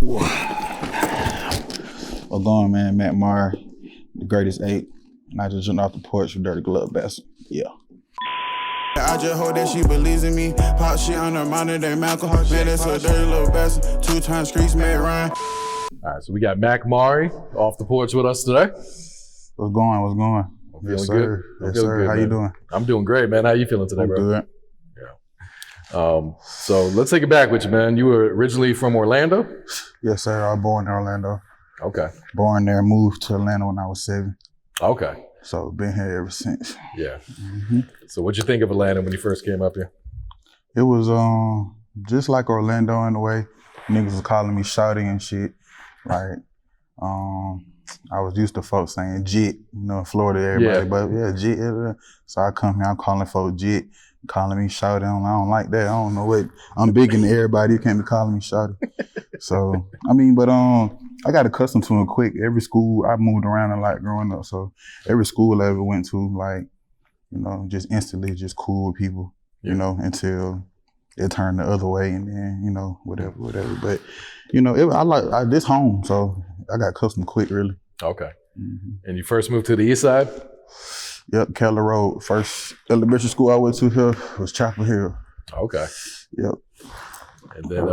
What's going, man? Maccmari, the Greatest Ape, and I just jumped off the porch with Dirty Glove Bastard. Yeah. I just hope that she believes in me. Pop shit on her monitor, they Malcolm. Man, that's a dirty little bastard. 2-time streets made Ryan. All right, so we got Maccmari off the porch with us today. What's going? What's going? I'm feeling Yes, good. sir. I'm Yes, feeling sir. good, How man. you doing? I'm doing great, man. How you feeling today, I'm bro? good. So let's take it back with you, man. You were originally from Orlando? Yes, sir. I was born in Orlando. Okay. Born there, moved to Atlanta when I was 7. Okay. So been here ever since. Yeah. So what'd you think of Atlanta when you first came up here? It was just like Orlando in a way. Niggas was calling me shouty and shit. Like, I was used to folks saying jit, you know, in Florida, everybody, but yeah, jit. So I come here, I'm calling folks jit, calling me shouty. I don't like that. I don't know what. I'm big into everybody. You can't be calling me shouty. So, I mean, but I got accustomed to it quick. Every school, I moved around a lot growing up. So every school I ever went to, like, you know, just instantly just cool with people, you know, until it turned the other way and then, you know, whatever. But, you know, this home, so I got accustomed quick, really. Okay. And you first moved to the east side? Yep, Keller Road. First elementary school I went to here was Chapel Hill. Okay. Yep. And then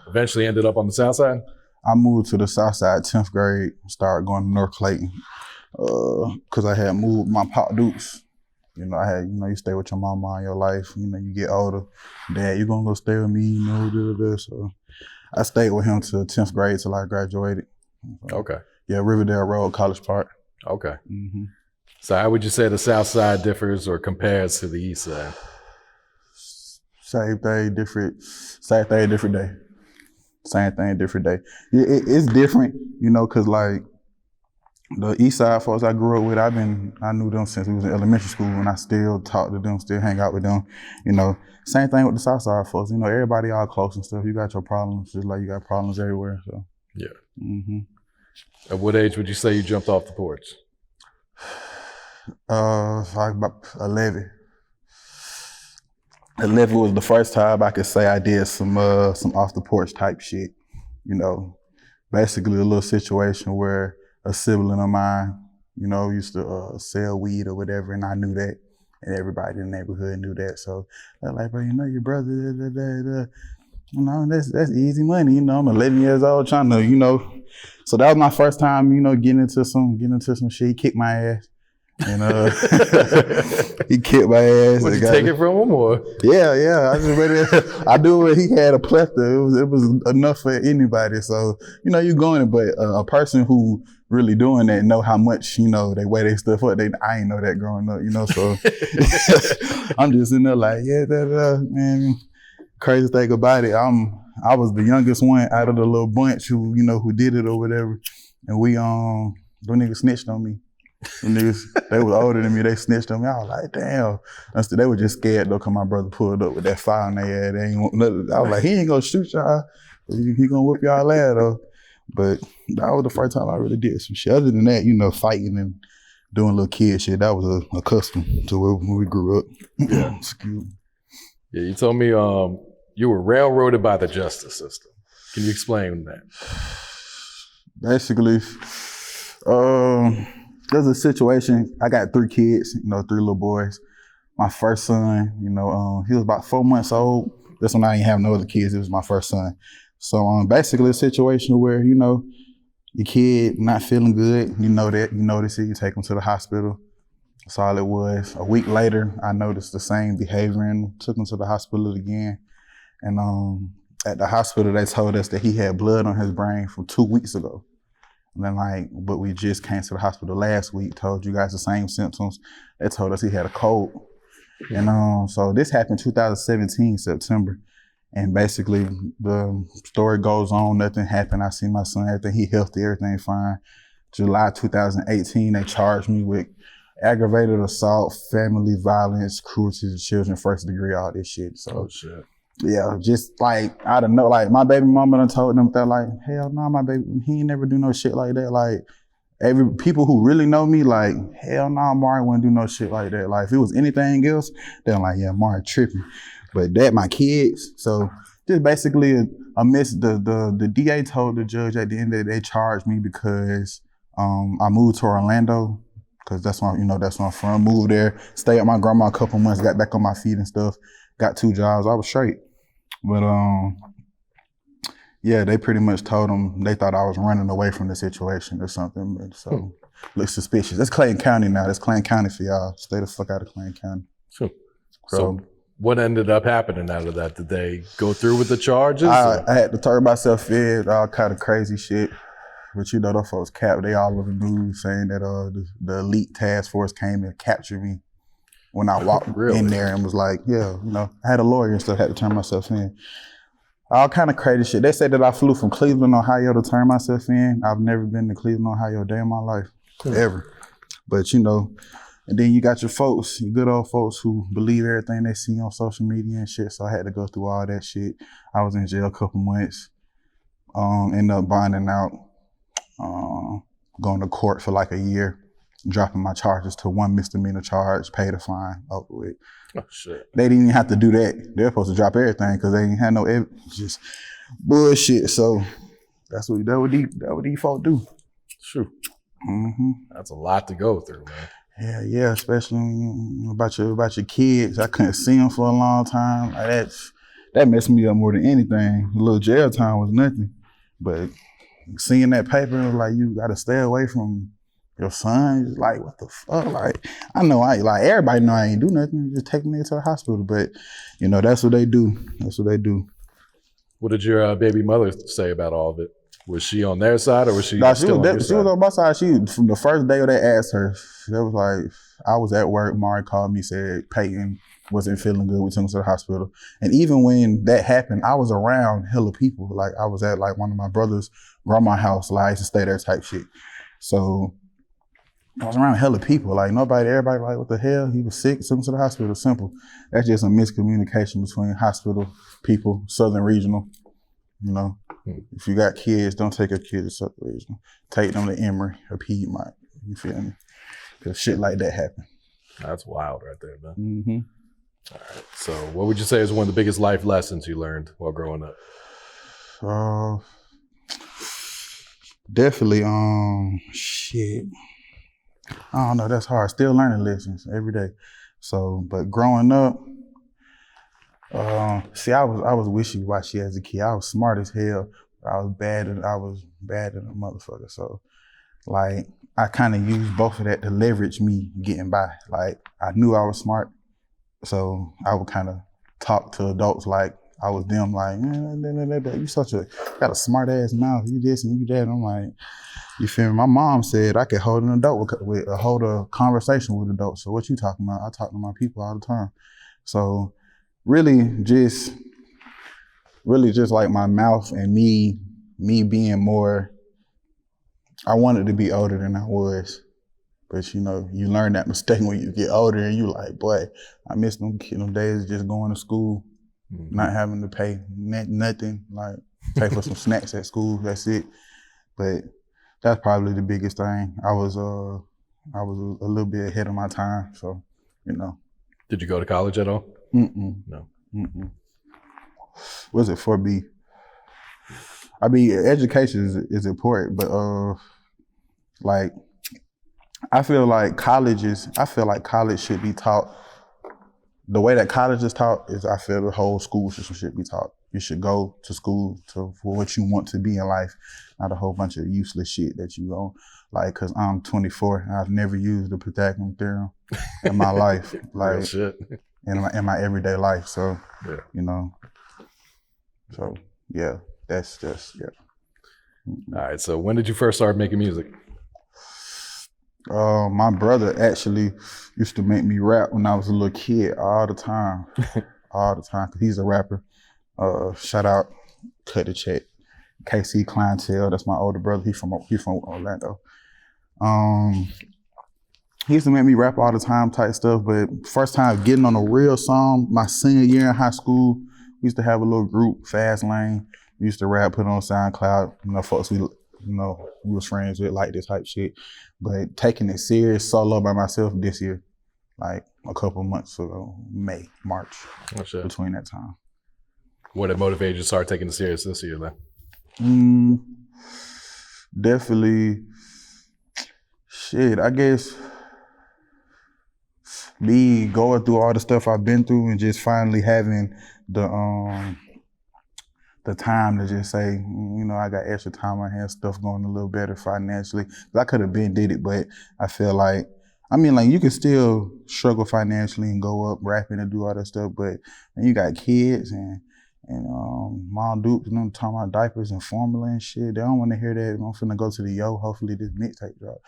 eventually ended up on the south side? I moved to the Southside 10th grade, started going to North Clayton, because I had moved my Pop Dukes. You know, you stay with your mama all your life. You know, you get older. Dad, you gonna go stay with me, you know, So I stayed with him till 10th grade till I graduated. So, Okay. Yeah, Riverdale Road, College Park. Okay. So how would you say the south side differs or compares to the east side? Same thing, different day. Same thing, different day. It's different, you know, cause like the east side folks I grew up with, I knew them since we was in elementary school, and I still talk to them, still hang out with them, you know. Same thing with the south side folks, you know, everybody all close and stuff. You got your problems, just like you got problems everywhere, so. Yeah. At what age would you say you jumped off the porch? Like about 11. 11 was the first time I could say I did some off the porch type shit. You know, basically a little situation where a sibling of mine, you know, used to sell weed or whatever, and I knew that, and everybody in the neighborhood knew that. So they're like, bro, you know your brother, you know, that's easy money. You know, I'm 11 years old trying to, you know. So that was my first time, you know, getting into some shit. He kicked my ass. And he kicked my ass. Would you take it from him or? Yeah. I knew he had a plethora. It was enough for anybody. So, you know, you going, but a person who really doing that know how much, you know, they weigh their stuff up. I ain't know that growing up, you know, so I'm just in there like, yeah, man. Crazy thing about it, I was the youngest one out of the little bunch who, you know, who did it or whatever. And we, them niggas snitched on me. Them niggas, they was older than me, they snitched on me. I was like, damn. They were just scared though, cause my brother pulled up with that fire in their ass. They ain't want nothing. I was like, he ain't gonna shoot y'all, but he gonna whip y'all ass though. But that was the first time I really did some shit. Other than that, you know, fighting and doing little kid shit, that was a custom to when we grew up. Yeah. Yeah, you told me you were railroaded by the justice system. Can you explain that? Basically, there's a situation. I got 3 kids, you know, 3 little boys. My first son, you know, he was about 4 months old. That's when I didn't have no other kids. It was my first son. So basically a situation where, you know, your kid not feeling good, you know that, you notice it, you take him to the hospital. That's all it was. A week later, I noticed the same behavior and took him to the hospital again. And at the hospital, they told us that he had blood on his brain from 2 weeks ago. And then but we just came to the hospital last week, told you guys the same symptoms. They told us he had a cold. And so this happened 2017, September. And basically the story goes on, nothing happened. I see my son, everything, he healthy, everything fine. July 2018, they charged me with aggravated assault, family violence, cruelty to children, 1st degree, all this shit. So, oh shit. Yeah, just like, I don't know, like my baby mama done told them that like, hell no, my baby, he ain't never do no shit like that. Like, people who really know me, like, hell no, Mari wouldn't do no shit like that. Like, if it was anything else, they're like, yeah, Mari tripping. But that, my kids, so just basically I missed the DA told the judge at the end that they charged me because I moved to Orlando because that's where I'm from. Moved there, stayed at my grandma a couple months, got back on my feet and stuff. Got 2 jobs. I was straight, but yeah, they pretty much told them they thought I was running away from the situation or something. But so looks suspicious. That's Clayton County now. That's Clayton County for y'all. Stay the fuck out of Clayton County. Sure. So what ended up happening out of that? Did they go through with the charges? I had to turn myself in, all kind of crazy shit. But those folks capped. They all over the news saying that the elite task force came and captured me when I walked in there and was like, yeah, I had a lawyer and stuff, had to turn myself in. All kind of crazy shit. They said that I flew from Cleveland, Ohio to turn myself in. I've never been to Cleveland, Ohio a day in my life, ever. But and then you got your folks, your good old folks who believe everything they see on social media and shit. So I had to go through all that shit. I was in jail a couple months. Ended up bonding out, going to court for like a year, dropping my charges to 1 misdemeanor charge, paid a fine, over with. Oh shit! They didn't even have to do that. They're supposed to drop everything because they didn't have no evidence. Just bullshit. So that's what these folks do. True. Mm-hmm. That's a lot to go through, man. Yeah, especially when about your kids. I couldn't see them for a long time. That messed me up more than anything. A little jail time was nothing, but seeing that paper, it was like you got to stay away from your son. It's like, what the fuck? Like, I know everybody know I ain't do nothing. Just take me to the hospital, but that's what they do. That's what they do. What did your baby mother say about all of it? Was she on their side or was she still on your side? She was on my side. From the first day they asked her, it was like, I was at work, Mari called me, said Peyton wasn't feeling good, we took him to the hospital. And even when that happened, I was around hella people. Like I was at like one of my brother's grandma's house, like I used to stay there type shit. So I was around hella people, like everybody like, what the hell? He was sick, took him to the hospital, simple. That's just a miscommunication between hospital people, Southern Regional, If you got kids, don't take your kids to Southern Regional. Take them to Emory or Piedmont, you feel me? Because shit like that happen. That's wild right there, man. Mm-hmm. All right, so what would you say is one of the biggest life lessons you learned while growing up? Definitely, shit. I don't know, that's hard. Still learning lessons every day. So, but growing up, I was wishy-washy as a kid. I was smart as hell, but I was bad as a motherfucker. So, like, I kind of used both of that to leverage me getting by. Like, I knew I was smart, so I would kind of talk to adults like I was them, like, you got a smart ass mouth, you this and you that. And I'm like, you feel me? My mom said I could hold an adult hold a conversation with adults. So what you talking about? I talk to my people all the time. So really just like my mouth and me being more, I wanted to be older than I was. But you learn that mistake when you get older and you like, boy, I miss them days just going to school, not having to pay nothing, like pay for some snacks at school, that's it. But that's probably the biggest thing. I was a little bit ahead of my time, so, Did you go to college at all? Mm-mm. No. Mm-mm. Was it 4B? I mean, education is important, but like, I feel like college should be taught. The way that college is taught is, I feel the whole school system should be taught. You should go to school for what you want to be in life, not a whole bunch of useless shit that you go, like, cause I'm 24 and I've never used the Pythagorean theorem in my life, like shit. in my everyday life. So, yeah. So yeah, that's just, yeah. All right, so when did you first start making music? My brother actually used to make me rap when I was a little kid all the time, cause he's a rapper. Shout out, cut the check, KC Clientele. That's my older brother. He's from Orlando. He used to make me rap all the time type stuff. But first time getting on a real song, my senior year in high school, we used to have a little group, Fast Lane. We used to rap, put it on SoundCloud. Folks we was friends with, like this type shit. But taking it serious solo by myself this year, like a couple months ago, March, between that time. What had motivated you to start taking it serious this year then? Definitely, shit, I guess me going through all the stuff I've been through and just finally having the time to just say, you know, I got extra time on hand, stuff going a little better financially. I could have been did it, but I feel like, I mean, like you can still struggle financially and go up rapping and do all that stuff, but when you got kids and mom dupes and them talking about diapers and formula and shit, they don't want to hear that. I'm finna go to the hopefully this mixtape drop.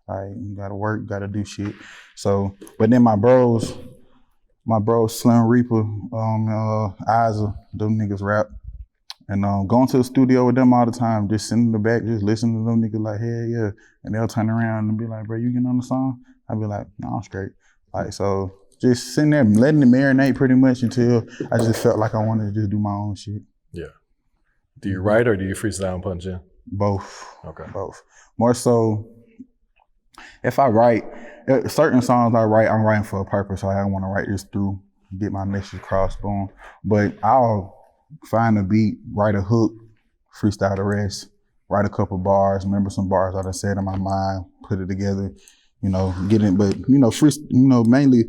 Like, you gotta work, you gotta do shit. So, but then my bros, Slim Reaper, Isa, them niggas rap. And going to the studio with them all the time, just sitting in the back, just listening to them niggas like, hell yeah. And they'll turn around and be like, bro, you getting on the song? I'd be like, no, I'm straight. Like, so just sitting there letting it marinate pretty much until I just felt like I wanted to just do my own shit. Yeah. Do you write or do you freestyle and punch in? Both. Okay. Both. More so, if I write, certain songs I write, I'm writing for a purpose. So I want to write this through, get my message across, boom. But I'll find a beat, write a hook, freestyle the rest, write a couple bars, remember some bars I done said in my mind, put it together, you know, get it, but you know, mainly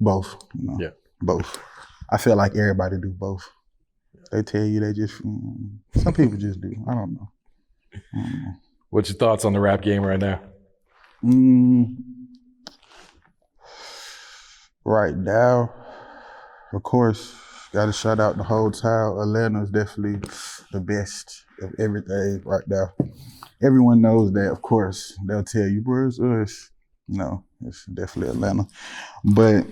both, you know, both. I feel like everybody do both. They tell you they just, some people just do, I don't know. What's your thoughts on the rap game right now? Right now, of course, gotta shout out the whole town. Atlanta is definitely the best of everything right now. Everyone knows that, of course. They'll tell you, bro, it's us. No, it's definitely Atlanta. But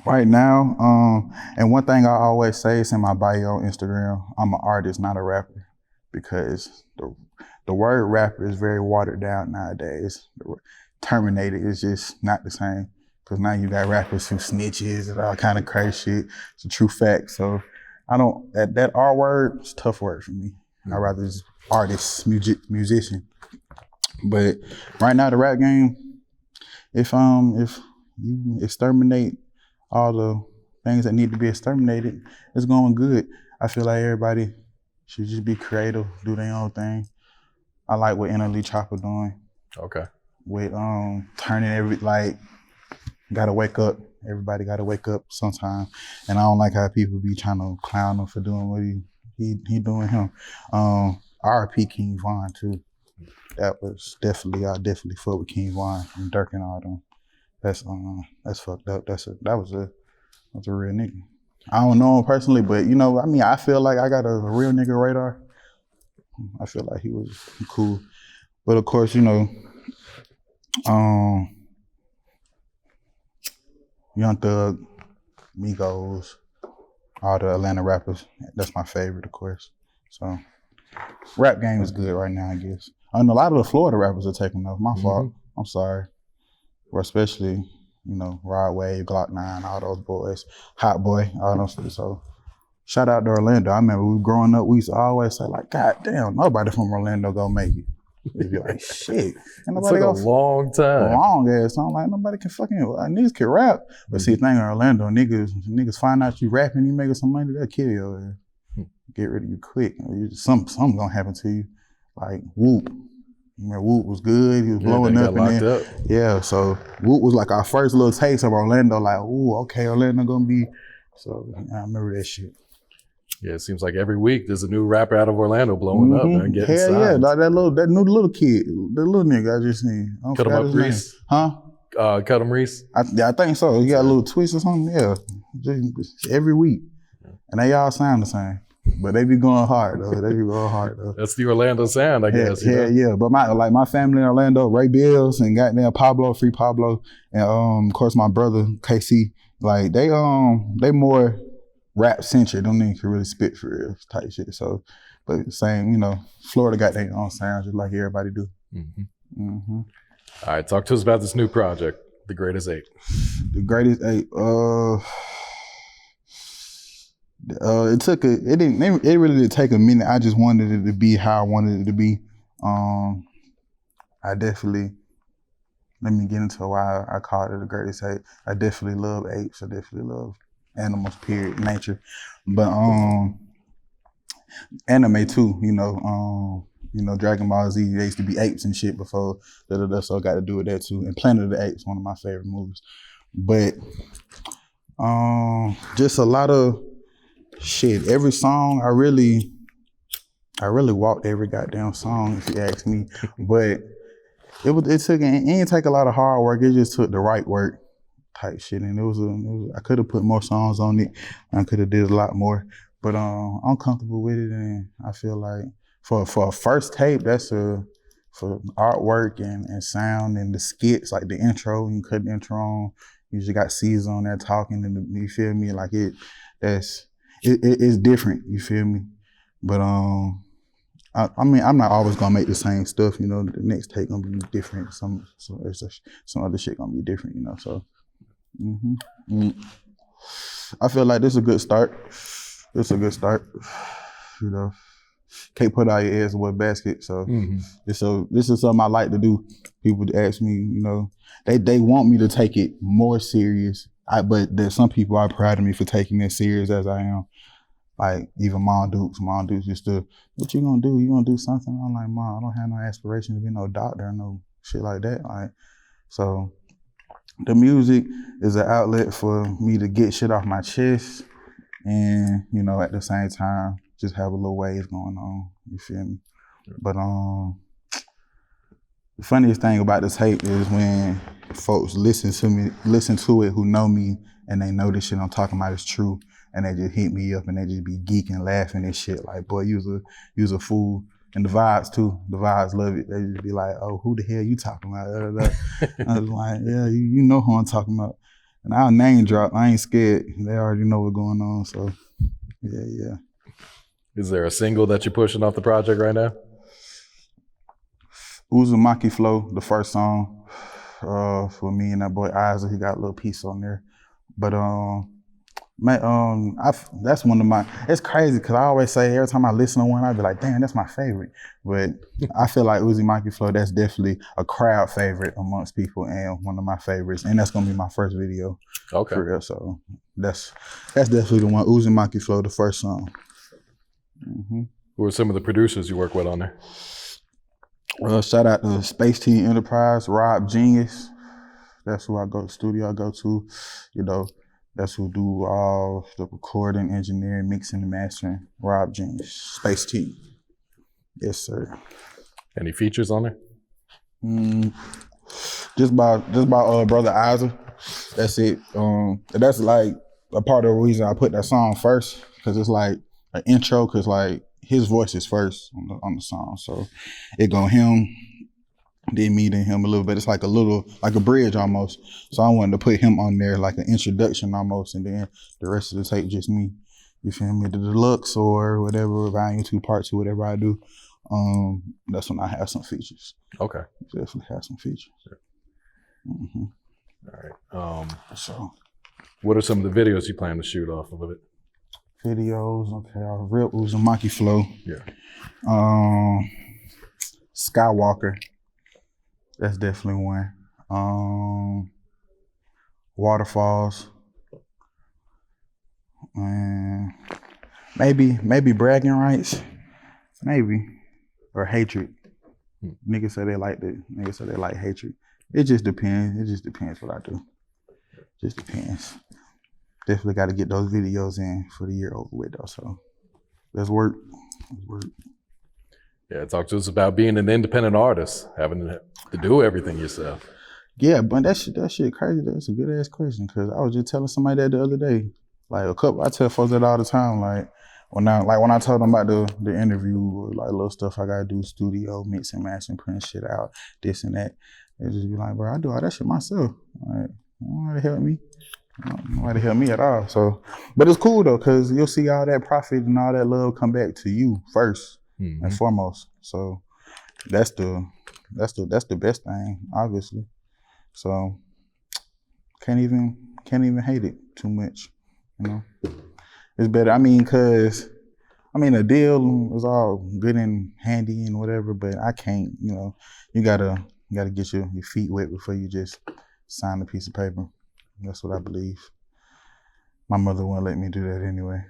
right now, and one thing I always say is in my bio on Instagram, I'm an artist, not a rapper, because the word rapper is very watered down nowadays. Terminated is just not the same. Because now you got rappers who snitches and all kind of crazy shit. It's a true fact. So I don't, that R word is a tough word for me. I'd rather just artist, musician. But right now the rap game, if you exterminate all the things that need to be exterminated, it's going good. I feel like everybody should just be creative, do their own thing. I like what NLE Chopper doing. Okay. With turning gotta wake up. Everybody gotta wake up sometime. And I don't like how people be trying to clown him for doing what he doing him. R.I.P. King Von too. That was I definitely fuck with King Von and Dirk and all them. That's fucked up. That was a real nigga. I don't know him personally, but you know, I mean, I feel like I got a real nigga radar. I feel like he was cool. But of course, you know, Young Thug, Migos, all the Atlanta rappers. That's my favorite, of course. So, rap game is good right now, I guess. And a lot of the Florida rappers are taking off. My fault. I'm sorry. Or especially, you know, Rod Wave, Glock 9, all those boys, Hot Boy, all those. So, shout out to Orlando. I remember we growing up, we used to always say like, God damn, nobody from Orlando gonna make it. We'd be like, shit. And nobody a long time. Long ass. So I'm like, nobody can niggas can rap. But see, the thing in Orlando, niggas find out you rapping, you making some money, they'll kill you. Get rid of you quick. Something gonna happen to you. Like Whoop. Remember Whoop was good. He was blowing up. Yeah, so Whoop was like our first little taste of Orlando. Like, ooh, okay, Orlando gonna be. So I remember that shit. Yeah, it seems like every week there's a new rapper out of Orlando blowing up and getting signed. Yeah, like that new little kid, the little nigga I just seen. Cut him up, Reese. Huh? Cut him, Reese. I think so. He got a little twist or something. Yeah, just every week, and they all sound the same, but they be going hard though. That's the Orlando sound, I guess. Yeah. But my family in Orlando, Ray Bills and goddamn Pablo, Free Pablo, and of course my brother KC. Like they more rap centric. Them niggas can really spit for real type shit. So, but same, you know, Florida got their own sound just like everybody do. All right, talk to us about this new project, The Greatest Ape. The Greatest Ape. It really didn't take a minute. I just wanted it to be how I wanted it to be. I definitely, let me get into why I called it The Greatest Ape. I definitely love apes. I definitely love animals, period, nature. But anime too, Dragon Ball Z, they used to be apes and shit before, so I got to do with that too. And Planet of the Apes, one of my favorite movies. But just a lot of shit. Every song, I really walked every goddamn song, if you ask me. But it didn't take a lot of hard work. It just took the right work type shit. And I could have put more songs on it. I could have did a lot more. But I'm comfortable with it, and I feel like for a first tape, for artwork and sound and the skits, like the intro, you cut the intro on, you just got Caesar on there talking, and you feel me? Like it's different, you feel me? But I mean, I'm not always gonna make the same stuff, the next take gonna be different. Some other shit gonna be different, so. I feel like this is a good start. Can't put out your eggs in one basket. So this is something I like to do. People ask me, they want me to take it more serious. But there's some people are proud of me for taking it serious as I am. Like even Mom Dukes used to, what you gonna do? You gonna do something? I'm like, Mom, I don't have no aspiration to be no doctor or no shit like that. Like, so the music is an outlet for me to get shit off my chest. And, at the same time, just have a little wave going on, you feel me? But the funniest thing about this tape is when folks listen to it who know me and they know this shit I'm talking about is true, and they just hit me up and they just be geeking, laughing and shit like, boy, you's a fool. And the vibes too, love it. They just be like, oh, who the hell you talking about? I was like, yeah, you know who I'm talking about. And I'll name drop. I ain't scared. They already know what's going on. So, yeah. Is there a single that you're pushing off the project right now? Uzimaki Flo, the first song for me and that boy Isaac. He got a little piece on there. But that's one of my. It's crazy because I always say every time I listen to one, I be like, damn, that's my favorite. But I feel like Uzimaki Flo, that's definitely a crowd favorite amongst people and one of my favorites. And that's gonna be my first video. Okay. For real. So that's definitely the one. Uzimaki Flo, the first song. Who are some of the producers you work with on there? Shout out to Space Team Enterprise, Rob Genius. That's who studio I go to. That's who do all the recording, engineering, mixing, and mastering. Rob Genius, Space Team. Yes, sir. Any features on there? Just by brother Isaac. That's it. That's like a part of the reason I put that song first, because it's like an intro, because like his voice is first on the song, so it go him, then me, then him a little bit. It's like a bridge almost. So I wanted to put him on there like an introduction almost, and then the rest of the tape just me. You feel me? The deluxe or whatever, volume 2, part 2, whatever I do. That's when I have some features. Okay. Definitely have some features. Sure. All right. So, what are some of the videos you plan to shoot off of it? Videos, okay. I'll rip Uzimaki Flo. Yeah. Skywalker. That's definitely one. Waterfalls. And maybe bragging rights. Maybe. Or hatred. Niggas say they like hatred. It just depends. It just depends what I do. Just depends. Definitely got to get those videos in for the year over with though. So let's work. Yeah, talk to us about being an independent artist, having to do everything yourself. Yeah, but that shit crazy. That's a good ass question, because I was just telling somebody that the other day. Like I tell folks that all the time. Like when I told them about the interview, like little stuff I gotta do, studio, mixing, mastering, putting shit out, this and that. They just be like, bro, I do all that shit myself. Like, nobody help me. Nobody help me at all. So, but it's cool though, because you'll see all that profit and all that love come back to you first and foremost. So that's the best thing, obviously. So can't even hate it too much, It's better. I mean, a deal is all good and handy and whatever, but I can't. You gotta get your feet wet before you just sign a piece of paper. That's what I believe. My mother wouldn't let me do that anyway.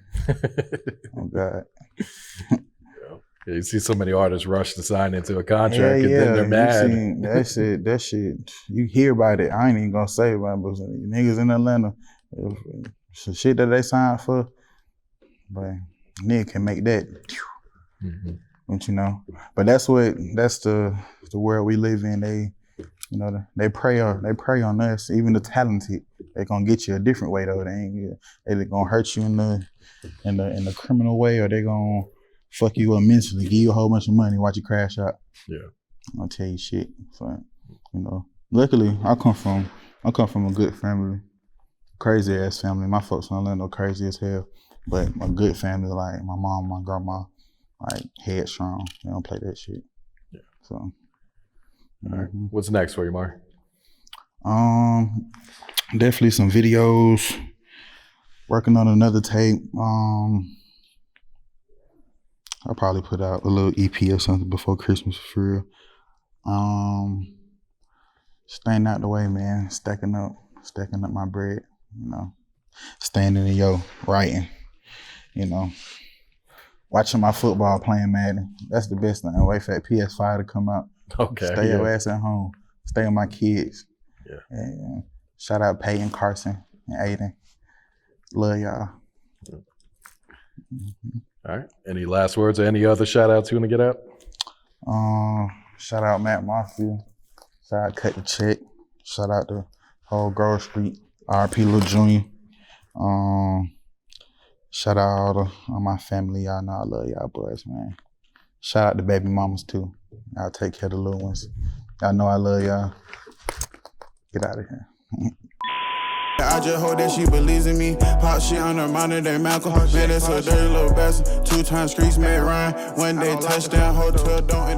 Oh God. Yeah, you see so many artists rush to sign into a contract and then they're mad. That shit, you hear about it. I ain't even gonna say about it, but niggas in Atlanta, it's the shit that they signed for, but nigga can make that. Mm-hmm. But you know, but that's the world we live in. They prey on us, even the talented. They gonna get you a different way though. They gonna hurt you in the criminal way, or they gonna fuck you up mentally, give you a whole bunch of money, watch you crash out. Yeah. I'll tell you shit. So, luckily I come from a good family, crazy ass family. My folks in Orlando crazy as hell, but a good family, like my mom, my grandma, like headstrong. They don't play that shit. Yeah. So. All right. What's next for you, Mar? Definitely some videos. Working on another tape. I'll probably put out a little EP or something before Christmas for real. Staying out the way, man. Stacking up my bread. Standing in your writing. Watching my football, playing Madden. That's the best thing. Wait for that PS5 to come out. Okay. Stay your ass at home. Stay with my kids. Yeah. And shout out Peyton, Carson, and Aiden. Love y'all. Yeah. Mm-hmm. All right. Any last words or any other shout outs you want to get out? Shout out Maccmari. Shout out Cut the Check. Shout out the whole Grove Street. RP Lil Junior. Shout out all my family. Y'all know I love y'all boys, man. Shout out the baby mamas too. Y'all take care of the little ones. Y'all know I love y'all. Get out of here. I just hope that she believes in me. Pop shit on her modern day Malcolm. Man, that's a dirty little bastard. 2 times streets made rhyme. One day touchdown, hotel don't